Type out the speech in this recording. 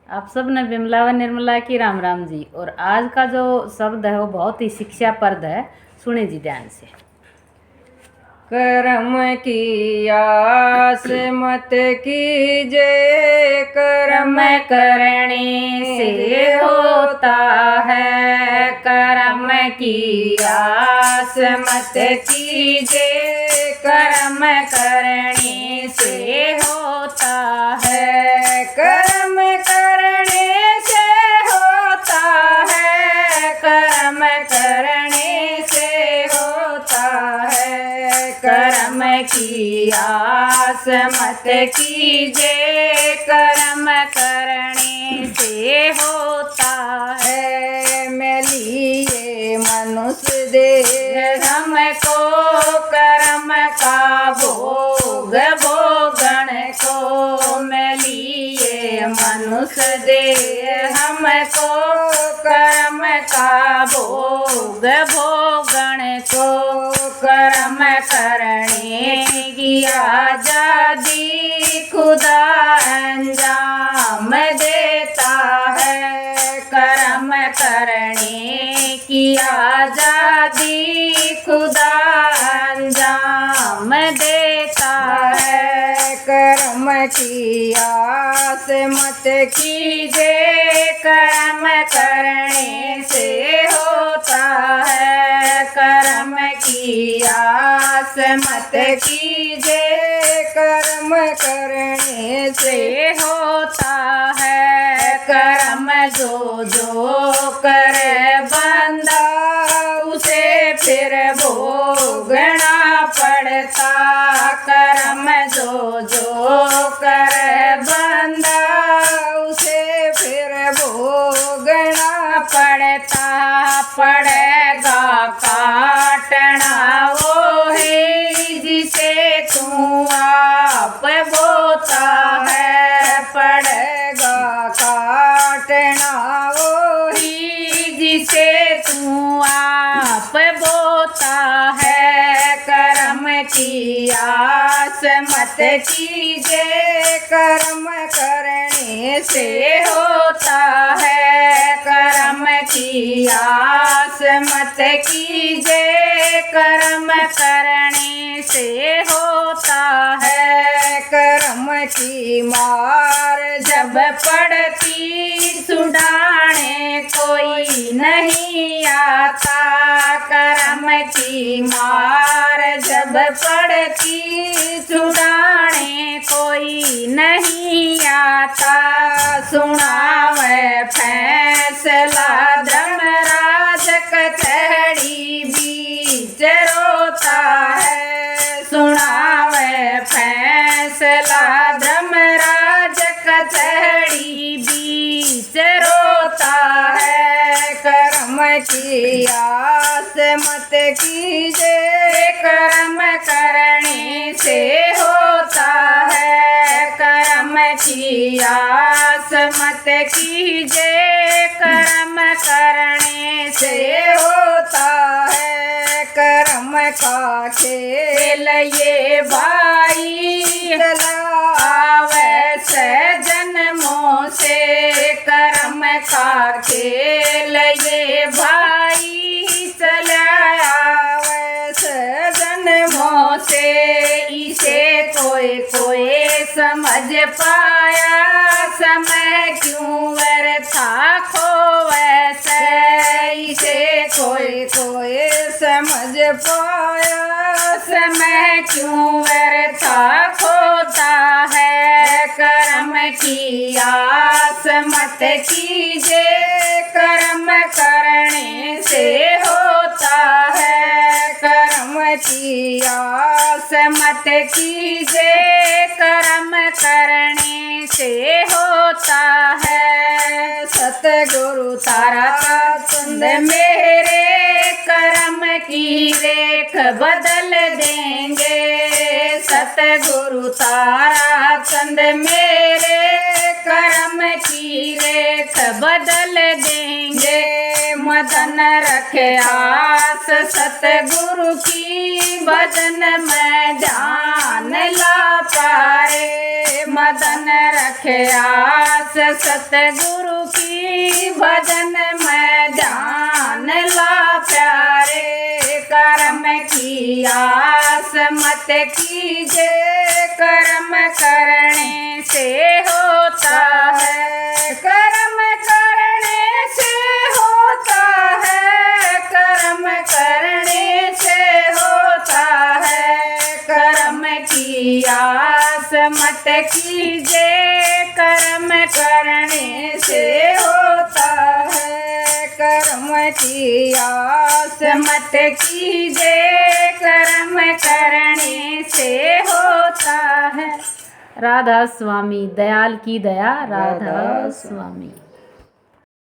आप सब ने विमला व निर्मला की राम राम जी। और आज का जो शब्द है वो बहुत ही शिक्षाप्रद है, सुने जी ध्यान से। कर्म की आस मत कीजे, कर्म करने से होता है। कर्म की आस मत कीजे, कर्म करने से होता है। कर्म करने से होता है, कर्म करने से होता है। कर्म की आस मत कीजे, कर्म करने से होता है। मिलिए मनुष्य देह हमको कर्म का भोग भोगण को, मिलिए मनुष्य देह हमको कर्म का भोग भोगण को। कर्म करने की आजादी खुदा अंजाम देता है। कर्म करने की आजादी खुदा अंजाम देता है। कर्म की आस मत कीजे, कर्म करने से होता है। कर्म की आस मत कीजे, कर्म करने से होता है। कर्म जो जो करे बंदा, उसे फिर भोगना पड़ता। कर्म जो जो करे बंदा, उसे फिर भोगना पड़ता। पड़ेगा काटना वो है जिसे तू आप बोता है। पड़ेगा काटना वो ही जिसे तू आप बोता है। कर्म की आस मत कीजे, कर्म करने से होता है। कर्म की आस मत कीजे, कर्म करने से होता है। कर्म की मार जब पड़ती छुड़ाने कोई नहीं आता। कर्म की मार जब पड़ती छुड़ाने कोई नहीं आता। सुनावे फैसला धर्मराज कचहरी बीच रोता है। सुनावे फैसला धर्मराज कचहरी बीच रोता है। कर्म की आस मत कीजे, कर्म करने से होता है। कर्म की आस मत कीजे, कर्म करने से होता है। कर्म का खेल ये भाई आवे से जन्मों से। कर्म का खेल ये भाई चला आवे से जन्मों से। इसे कोई कोई समझ पाया, समय क्यों व्यर्था खोवे से। इसे कोई कोई समझ पाया, समय क्यों व्यर्था खोता है। कर्म की आस मत कीजे, कर्म करने से होता है। कर्म की आस मत कीजे, कर्म करने से होता है। सतगुरु तारा चंद मेरे कर्म की रेख बदल देंगे। सतगुरु तारा चंद मेरे कर्म की रेख बदल देंगे। मदन रखे आस सतगुरु की, भजन में ध्यान ला पारे। मदन रखे आस आस सतगुरु की भजन में ध्यान ला प्यारे, कर्म की आस मत कीजे, कर्म करने से होता है, कर्म करने से होता है, कर्म करने से होता है, कर्म की आस मत कीजे, कर्म करने से होता है, कर्म की आस मत कीजे, कर्म करने से होता है। राधा स्वामी, दयाल की दया, राधा स्वामी।